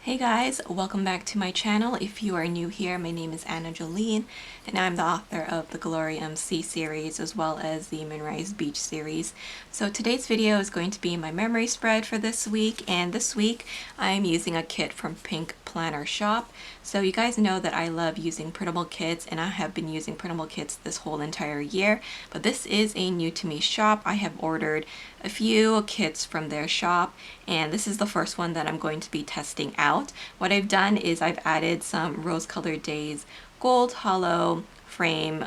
Hey guys, welcome back to my channel. If you are new here, my name is Jolene and I'm the author of the Glory MC series as well as the MOONRISE Beach series. So today's video is going to be my memory spread for this week, and this week I'm using a kit from Pink Planner Shop. So you guys know that I love using printable kits, and I have been using printable kits this whole entire year, but this is a new to me shop. I have ordered a few kits from their shop, and this is the first one that I'm going to be testing out. What I've done is I've added some Rose Colored Days gold hollow frame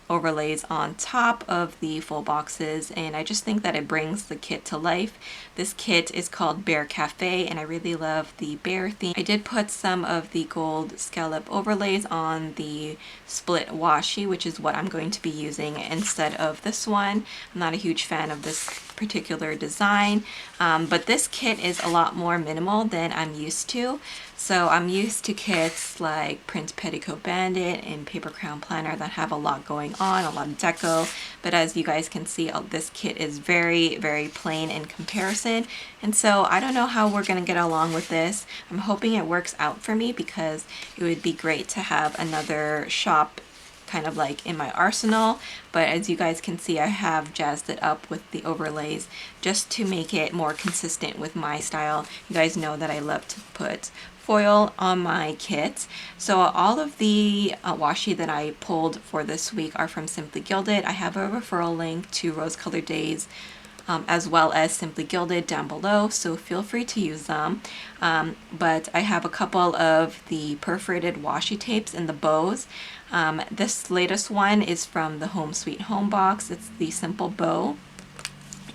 overlays on top of the full boxes, and I just think that it brings the kit to life. This kit is called Bear Cafe, and I really love the bear theme. I did put some of the gold scallop overlays on the split washi, which is what I'm going to be using instead of this one. I'm not a huge fan of this particular design, but this kit is a lot more minimal than I'm used to. So I'm used to kits like Print Petticoat Bandit and Paper Crown Planner that have a lot going on, a lot of deco, but as you guys can see, this kit is very plain in comparison, and so I don't know how we're gonna get along with this. I'm hoping it works out for me because it would be great to have another shop kind of like in my arsenal, but as you guys can see, I have jazzed it up with the overlays just to make it more consistent with my style. You guys know that I love to put foil on my kit. So all of the washi that I pulled for this week are from Simply Gilded. I have a referral link to Rose Colored Days as well as Simply Gilded down below, so feel free to use them. But I have a couple of the perforated washi tapes in the bows. This latest one is from the Home Sweet Home box. It's the Simple Bow,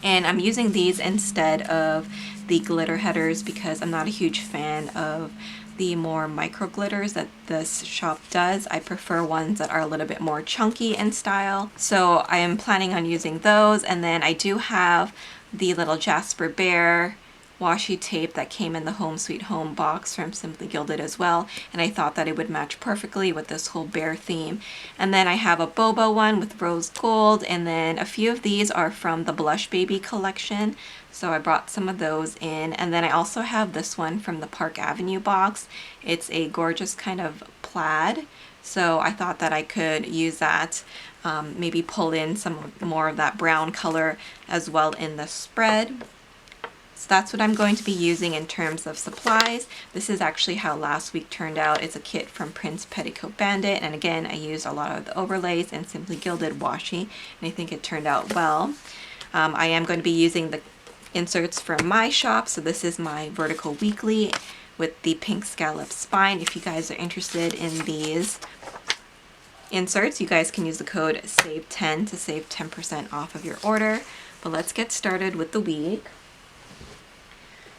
and I'm using these instead of the glitter headers because I'm not a huge fan of the more micro glitters that this shop does. I prefer ones that are a little bit more chunky in style. So I am planning on using those, and then I do have the little Jasper Bear washi tape that came in the Home Sweet Home box from Simply Gilded as well, and I thought that it would match perfectly with this whole bear theme. And then I have a Bobo one with rose gold, and then a few of these are from the Blush Baby collection, so I brought some of those in. And then I also have this one from the Park Avenue box. It's a gorgeous kind of plaid, so I thought that I could use that, maybe pull in some more of that brown color as well in the spread. So that's what I'm going to be using in terms of supplies. This is actually how last week turned out. It's a kit from Print Petticoat Bandit, and again I used a lot of the overlays and Simply Gilded washi, and I think it turned out well. I am going to be using the inserts from my shop, so this is my Vertical Weekly with the pink scallop spine. If you guys are interested in these inserts, you guys can use the code SAVE10 to save 10% off of your order. But let's get started with the week.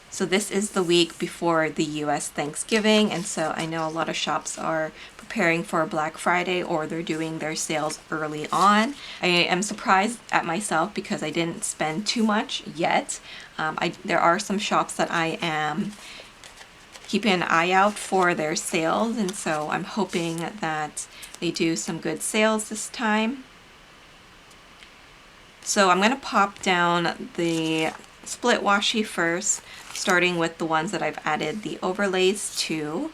So this is the week before the US Thanksgiving, and so I know a lot of shops are preparing for Black Friday or they're doing their sales early on. I am surprised at myself because I didn't spend too much yet. There are some shops that I am keeping an eye out for their sales, and so I'm hoping that they do some good sales this time. So I'm going to pop down the split washi first, starting with the ones that I've added the overlays to.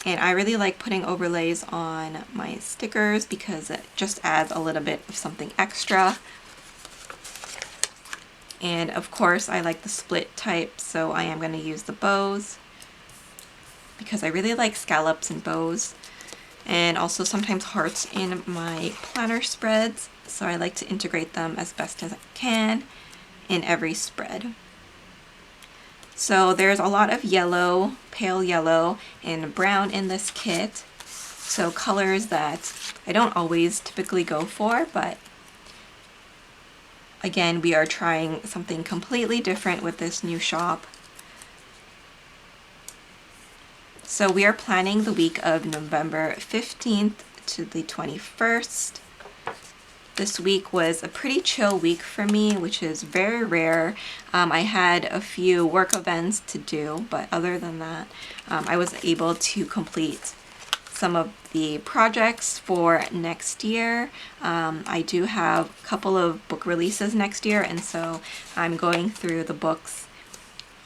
And I really like putting overlays on my stickers because it just adds a little bit of something extra. And of course I like the split type, so I am going to use the bows because I really like scallops and bows, and also sometimes hearts in my planner spreads, so I like to integrate them as best as I can in every spread. So there's a lot of yellow, pale yellow, and brown in this kit. So colors that I don't always typically go for, but again, we are trying something completely different with this new shop. So we are planning the week of November 15th to the 21st. This week was a pretty chill week for me, which is very rare. I had a few work events to do, but other than that, I was able to complete some of the projects for next year. I do have a couple of book releases next year, and so I'm going through the books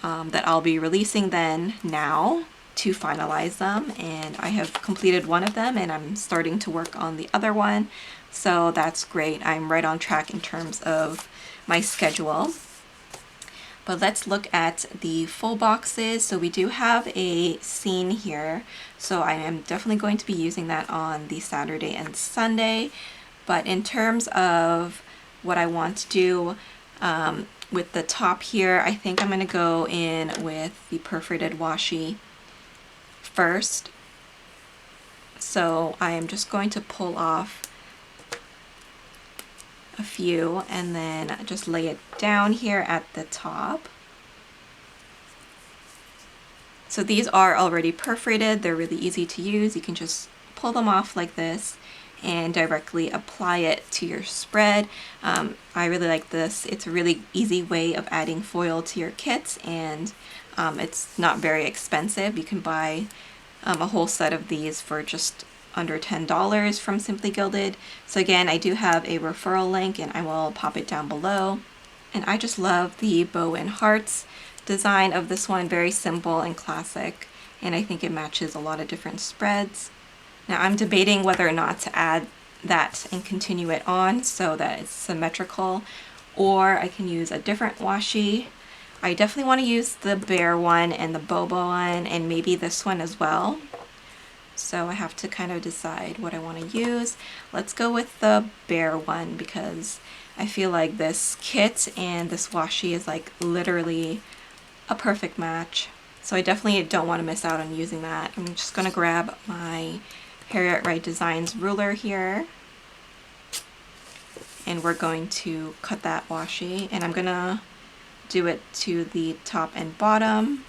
that I'll be releasing then now to finalize them, and I have completed one of them and I'm starting to work on the other one, so that's great. I'm right on track in terms of my schedule. But let's look at the full boxes. So we do have a scene here, so I am definitely going to be using that on the Saturday and Sunday. But in terms of what I want to do with the top here, I think I'm going to go in with the perforated washi first. So I am just going to pull off a few and then just lay it down here at the top. So these are already perforated, they're really easy to use. You can just pull them off like this and directly apply it to your spread. I really like this. It's a really easy way of adding foil to your kits, and it's not very expensive. You can buy a whole set of these for just under $10 from Simply Gilded. So again, I do have a referral link and I will pop it down below. And I just love the bow and hearts design of this one, very simple and classic, and I think it matches a lot of different spreads. Now I'm debating whether or not to add that and continue it on so that it's symmetrical, or I can use a different washi. I definitely want to use the bear one and the boba one and maybe this one as well. So I have to kind of decide what I want to use. Let's go with the bear one because I feel like this kit and this washi is like literally a perfect match. So I definitely don't want to miss out on using that. I'm just going to grab my Harriet Wright Designs ruler here and we're going to cut that washi, and I'm going to do it to the top and bottom.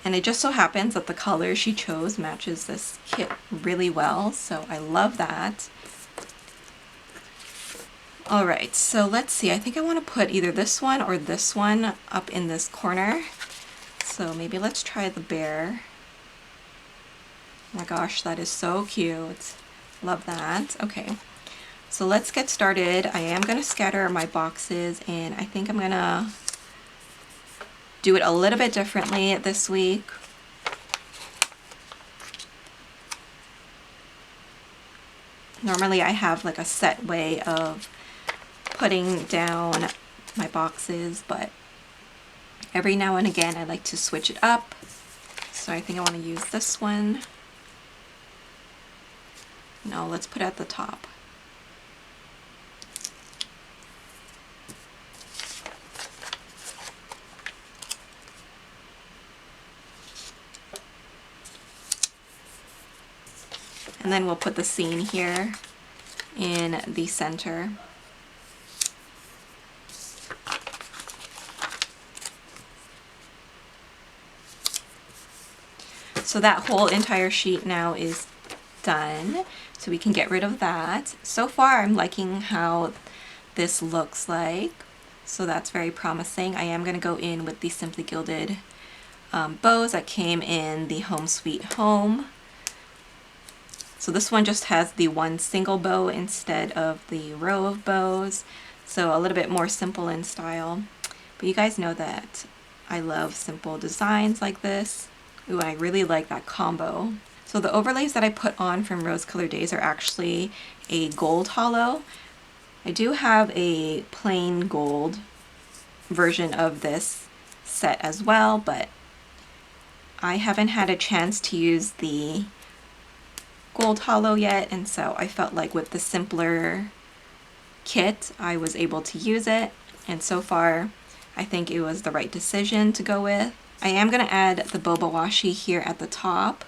And it just so happens that the color she chose matches this kit really well, so I love that. Alright, so let's see, I think I want to put either this one or this one up in this corner. So maybe let's try the bear. Oh my gosh, that is so cute. Love that. Okay, so let's get started. I am going to scatter my boxes, and I think I'm going to do it a little bit differently this week. Normally I have like a set way of putting down my boxes, but every now and again I like to switch it up. So I think I want to use this one. No, let's put it at the top. And then we'll put the scene here in the center. So that whole entire sheet now is done, so we can get rid of that. So far I'm liking how this looks like, so that's very promising. I am going to go in with the Simply Gilded bows that came in the Home Sweet Home. So this one just has the one single bow instead of the row of bows, so a little bit more simple in style. But you guys know that I love simple designs like this. Ooh, I really like that combo. So the overlays that I put on from Rose Colored Days are actually a gold hollow. I do have a plain gold version of this set as well, but I haven't had a chance to use the gold hollow yet, and so I felt like with the simpler kit I was able to use it, and so far I think it was the right decision to go with. I am going to add the boba washi here at the top,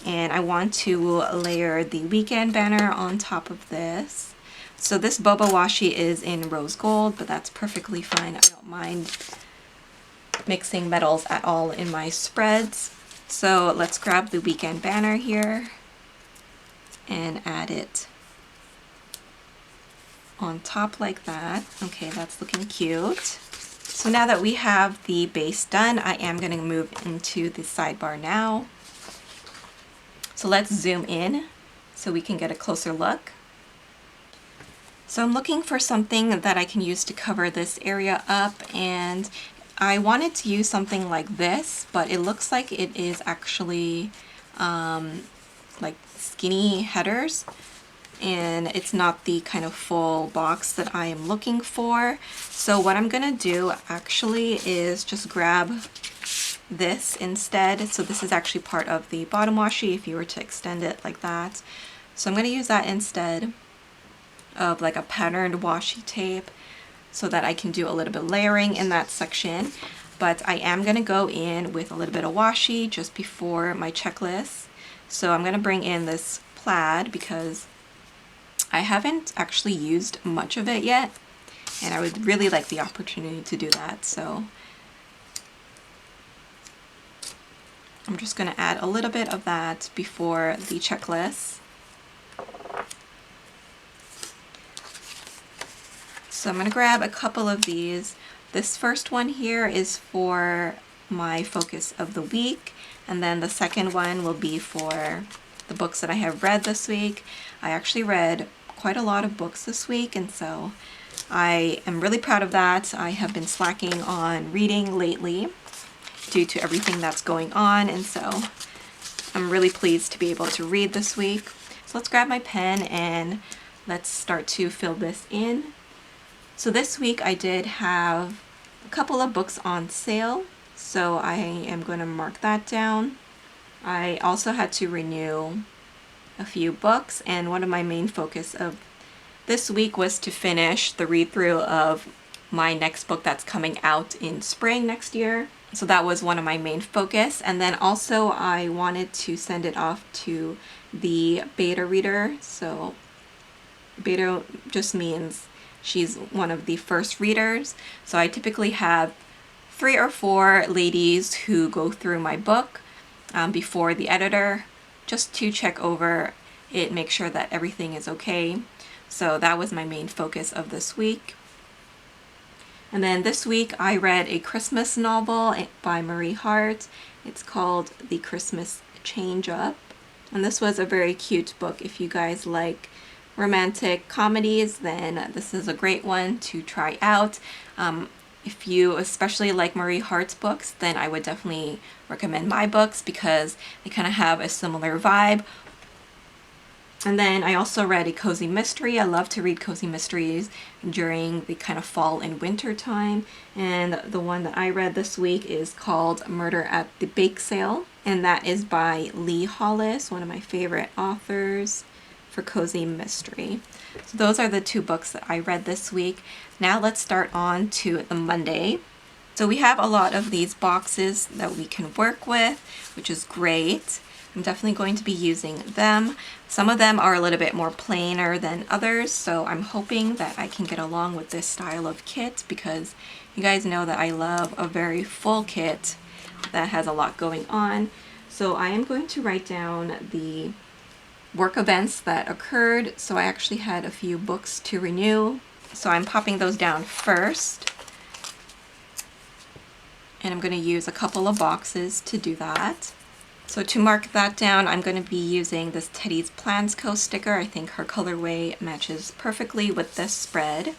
and I want to layer the weekend banner on top of this. So this boba washi is in rose gold, but that's perfectly fine. I don't mind mixing metals at all in my spreads. So let's grab the weekend banner here and add it on top like that. Okay, that's looking cute. So now that we have the base done, I am going to move into the sidebar now. So let's zoom in so we can get a closer look. So I'm looking for something that I can use to cover this area up, and I wanted to use something like this, but it looks like it is actually like skinny headers, and it's not the kind of full box that I am looking for. So what I'm gonna do actually is just grab this instead. So this is actually part of the bottom washi if you were to extend it like that. So I'm gonna use that instead of like a patterned washi tape so that I can do a little bit of layering in that section. But I am gonna go in with a little bit of washi just before my checklist. So I'm gonna bring in this plaid because I haven't actually used much of it yet, and I would really like the opportunity to do that. So I'm just going to add a little bit of that before the checklist. So I'm going to grab a couple of these. This first one here is for my focus of the week, and then the second one will be for the books that I have read this week. I actually read quite a lot of books this week, and so I am really proud of that. I have been slacking on reading lately due to everything that's going on, and so I'm really pleased to be able to read this week. So let's grab my pen and let's start to fill this in. So this week I did have a couple of books on sale, so I am going to mark that down. I also had to renew a few books, and one of my main focus of this week was to finish the read-through of my next book that's coming out in spring next year. So that was one of my main focus, and then also I wanted to send it off to the beta reader. So beta just means she's one of the first readers. So I typically have 3 or 4 ladies who go through my book before the editor, just to check over it, make sure that everything is okay. So that was my main focus of this week. And then this week I read a Christmas novel by Marie Hart. It's called The Christmas Change Up. And this was a very cute book. If you guys like romantic comedies, then this is a great one to try out. If you especially like Marie Hart's books, then I would definitely recommend my books because they kind of have a similar vibe. And then I also read a cozy mystery. I love to read cozy mysteries during the kind of fall and winter time. And the one that I read this week is called Murder at the Bake Sale. And that is by Lee Hollis, one of my favorite authors for cozy mystery. So those are the 2 books that I read this week. Now let's start on to the Monday. So we have a lot of these boxes that we can work with, which is great. I'm definitely going to be using them. Some of them are a little bit more plainer than others, so I'm hoping that I can get along with this style of kit because you guys know that I love a very full kit that has a lot going on. So I am going to write down the work events that occurred. So I actually had a few books to renew, so I'm popping those down first. And I'm going to use a couple of boxes to do that. So to mark that down, I'm going to be using this Teddy's Plans Co. sticker. I think her colorway matches perfectly with this spread.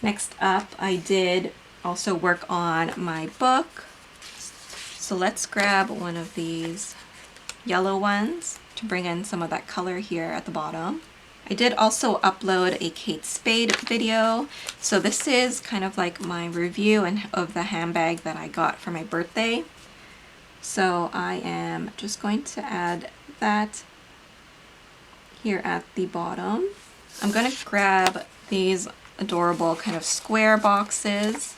Next up, I did also work on my book. So let's grab one of these yellow ones to bring in some of that color here at the bottom. I did also upload a Kate Spade video. So this is kind of like my review of the handbag that I got for my birthday. So I am just going to add that here at the bottom. I'm going to grab these adorable kind of square boxes,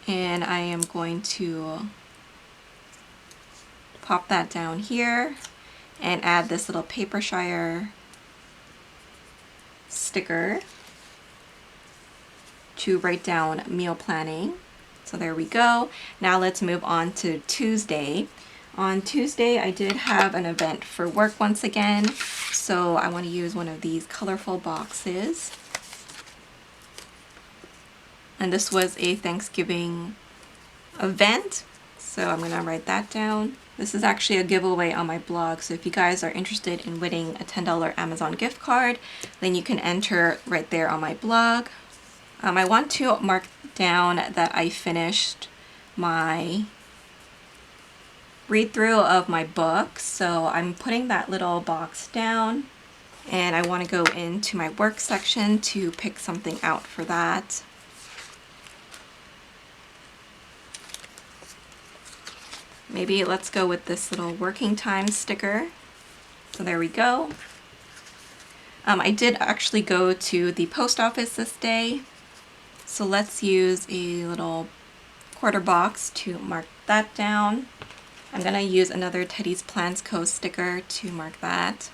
and I am going to pop that down here and add this little paper shire sticker to write down meal planning. So there we go. Now let's move on to Tuesday. On Tuesday, I did have an event for work once again, so I want to use one of these colorful boxes. And this was a Thanksgiving event, so I'm going to write that down. This is actually a giveaway on my blog, so if you guys are interested in winning a $10 Amazon gift card, then you can enter right there on my blog. I want to mark down that I finished my read through of my book, so I'm putting that little box down, and I want to go into my work section to pick something out for that. Maybe let's go with this little working time sticker. So there we go. I did actually go to the post office this day, so let's use a little quarter box to mark that down. I'm gonna use another Teddy's Plants Co. sticker to mark that.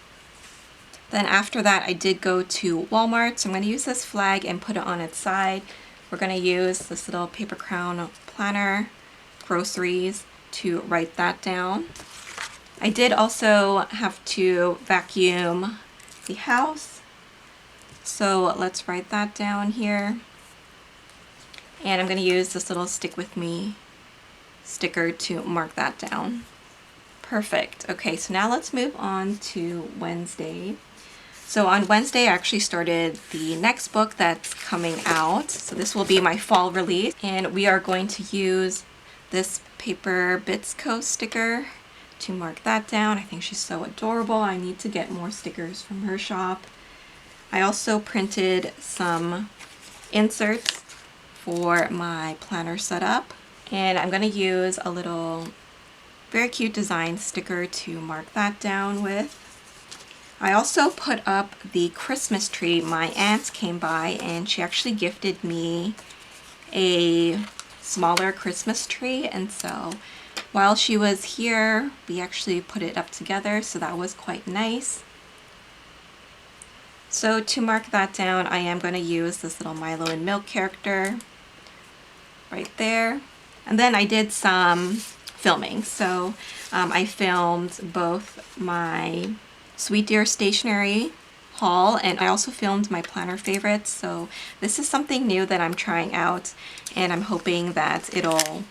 Then after that, I did go to Walmart, so I'm gonna use this flag and put it on its side. We're gonna use this little paper crown planner, groceries, to write that down. I did also have to vacuum the house, so let's write that down here. And I'm going to use this little stick with me sticker to mark that down. Perfect. Okay, so now let's move on to Wednesday. So on Wednesday, I actually started the next book that's coming out. So this will be my fall release, and we are going to use this Paper Bits Co. sticker to mark that down. I think she's so adorable. I need to get more stickers from her shop. I also printed some inserts for my planner setup, and I'm going to use a little very cute design sticker to mark that down with. I also put up the Christmas tree. My aunt came by and she actually gifted me a smaller Christmas tree, and so while she was here we actually put it up together, so that was quite nice. So to mark that down, I am going to use this little Milo and Milk character right there. And then I did some filming, so I filmed both my Sweet Dear stationery haul, and I also filmed my planner favorites. So this is something new that I'm trying out, and I'm hoping that it'll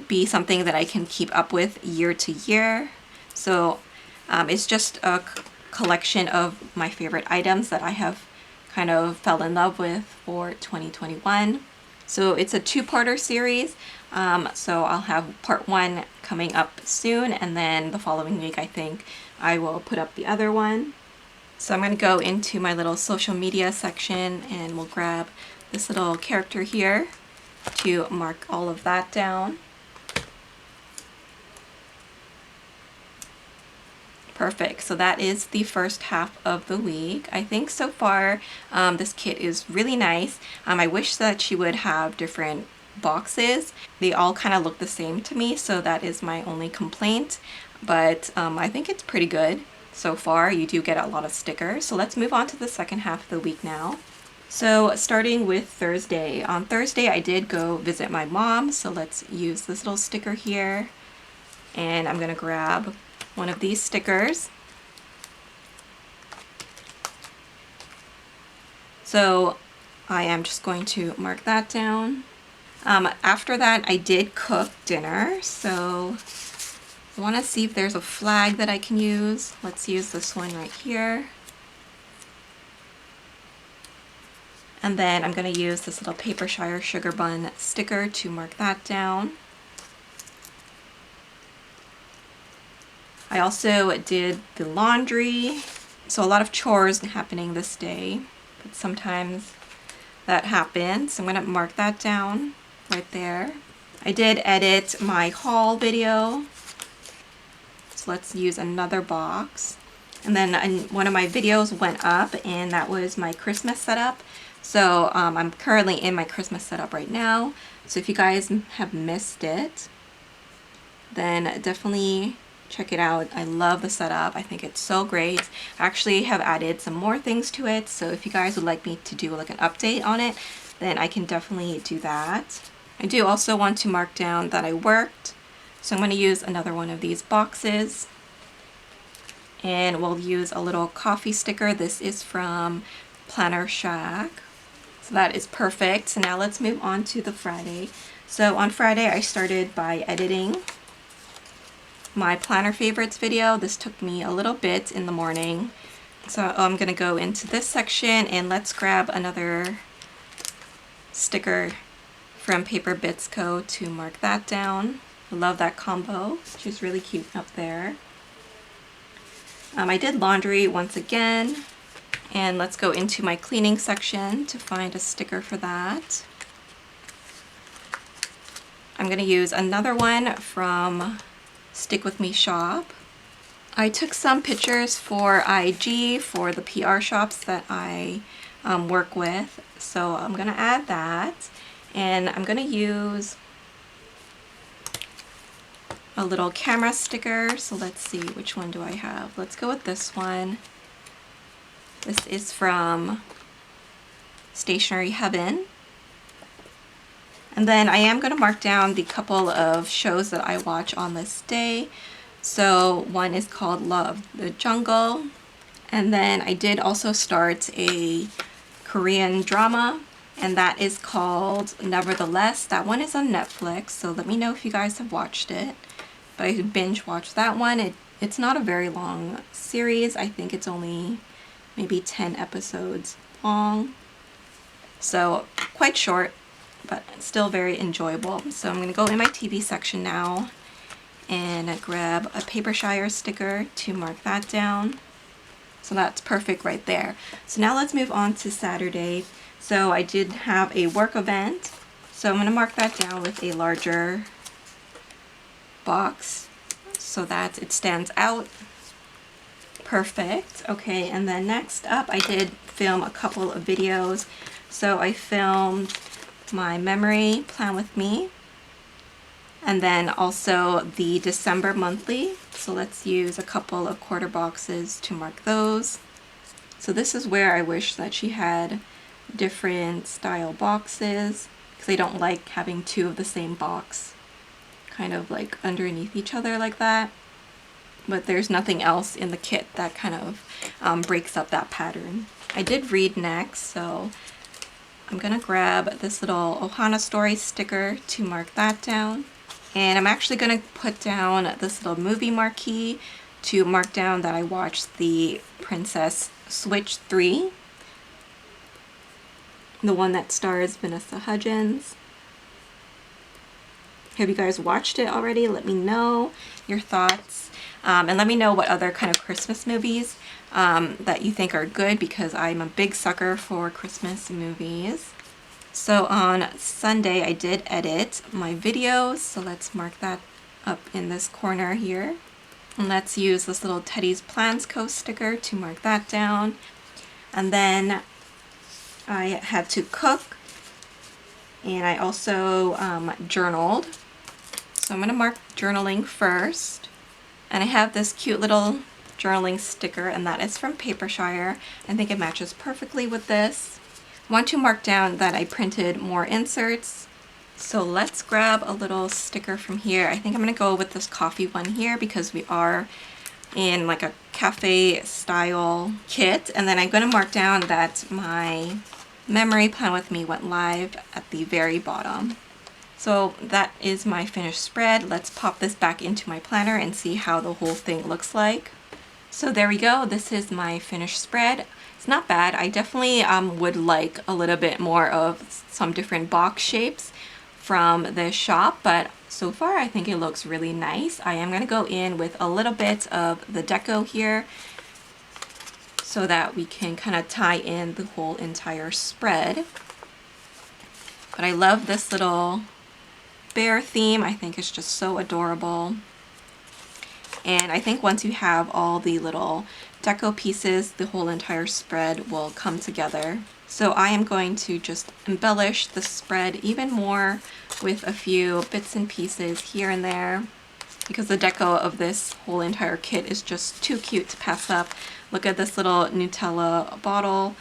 be something that I can keep up with year to year. So it's just a collection of my favorite items that I have kind of fell in love with for 2021. So it's a two-parter series. So I'll have part one coming up soon, and then the following week I think I will put up the other one. So I'm going to go into my little social media section and we'll grab this little character here to mark all of that down. Perfect. So that is the first half of the week. I think so far this kit is really nice. I wish that she would have different boxes. They all kind of look the same to me, so that is my only complaint. But I think it's pretty good so far. You do get a lot of stickers. So let's move on to the second half of the week now. So starting with Thursday. On Thursday I did go visit my mom, so let's use this little sticker here. And I'm going to grab one of these stickers. So I am just going to mark that down. After that I did cook dinner, so I want to see if there's a flag that I can use. Let's use this one right here. And then I'm going to use this little Papershire sugar bun sticker to mark that down. I also did the laundry, so a lot of chores happening this day, but sometimes that happens. So I'm going to mark that down right there. I did edit my haul video, so let's use another box. And then one of my videos went up, and that was my Christmas setup. So I'm currently in my Christmas setup right now, so if you guys have missed it, then definitely check it out. I love the setup. I think it's so great. I actually have added some more things to it, so if you guys would like me to do like an update on it, then I can definitely do that. I do also want to mark down that I worked, so I'm going to use another one of these boxes, and we'll use a little coffee sticker. This is from Planner Shack, so that is perfect. So now let's move on to the Friday. So on Friday I started by editing my planner favorites video. This took me a little bit in the morning. So I'm gonna go into this section and let's grab another sticker from Paper Bits Co. to mark that down. I love that combo. She's really cute up there. I did laundry once again, and let's go into my cleaning section to find a sticker for that. I'm gonna use another one from Stick With Me shop. I took some pictures for IG for the PR shops that I work with, so I'm gonna add that, and I'm gonna use a little camera sticker. So let's see, which one do I have? Let's go with this one. This is from Stationery Heaven. And then I am going to mark down the couple of shows that I watch on this day. So one is called Love the Jungle. And then I did also start a Korean drama, and that is called Nevertheless. That one is on Netflix, so let me know if you guys have watched it. But I binge watched that one. It's not a very long series. I think it's only maybe 10 episodes long. So quite short, but still very enjoyable. So I'm going to go in my TV section now and grab a Paper Shire sticker to mark that down. So that's perfect right there. So now let's move on to Saturday. So I did have a work event. So I'm going to mark that down with a larger box so that it stands out. Perfect. Okay, and then next up I did film a couple of videos. So I filmed my memory plan with me, and then also the December monthly. So let's use a couple of quarter boxes to mark those. So this is where I wish that she had different style boxes, because I don't like having two of the same box kind of like underneath each other like that. But there's nothing else in the kit that kind of breaks up that pattern. I did read next, so I'm gonna grab this little Ohana Story sticker to mark that down. And I'm actually gonna put down this little movie marquee to mark down that I watched the Princess Switch 3. The one that stars Vanessa Hudgens. Have you guys watched it already? Let me know your thoughts. And let me know what other kind of Christmas movies that you think are good, because I'm a big sucker for Christmas movies. So on Sunday I did edit my videos, so let's mark that up in this corner here. And let's use this little Teddy's Plans Co. sticker to mark that down. And then I had to cook, and I also journaled. So I'm going to mark journaling first. And I have this cute little journaling sticker, and that is from Paper Shire. I think it matches perfectly with this. I want to mark down that I printed more inserts. So let's grab a little sticker from here. I think I'm going to go with this coffee one here because we are in like a cafe style kit. And then I'm going to mark down that my memory plan with me went live at the very bottom. So that is my finished spread. Let's pop this back into my planner and see how the whole thing looks like. So there we go. This is my finished spread. It's not bad. I definitely would like a little bit more of some different box shapes from the shop, but so far I think it looks really nice. I am going to go in with a little bit of the deco here so that we can kind of tie in the whole entire spread. But I love this little bear theme. I think it's just so adorable. And I think once you have all the little deco pieces, the whole entire spread will come together. So I am going to just embellish the spread even more with a few bits and pieces here and there, because the deco of this whole entire kit is just too cute to pass up. Look at this little Nutella bottle.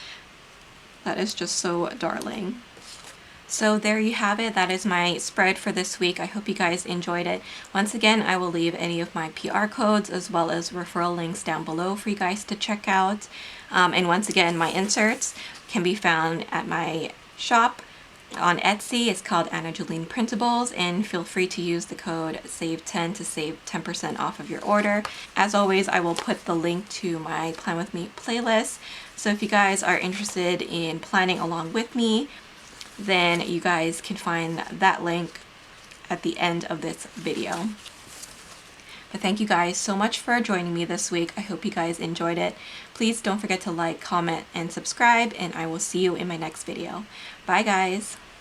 That is just so darling. So there you have it. That is my spread for this week. I hope you guys enjoyed it. Once again, I will leave any of my PR codes as well as referral links down below for you guys to check out. And once again, my inserts can be found at my shop, On Etsy, it's called Jolene Printables, and feel free to use the code SAVE10 to save 10% off of your order. As always, I will put the link to my Plan With Me playlist. So if you guys are interested in planning along with me, then you guys can find that link at the end of this video. But thank you guys so much for joining me this week. I hope you guys enjoyed it. Please don't forget to like, comment, and subscribe, and I will see you in my next video. Bye guys!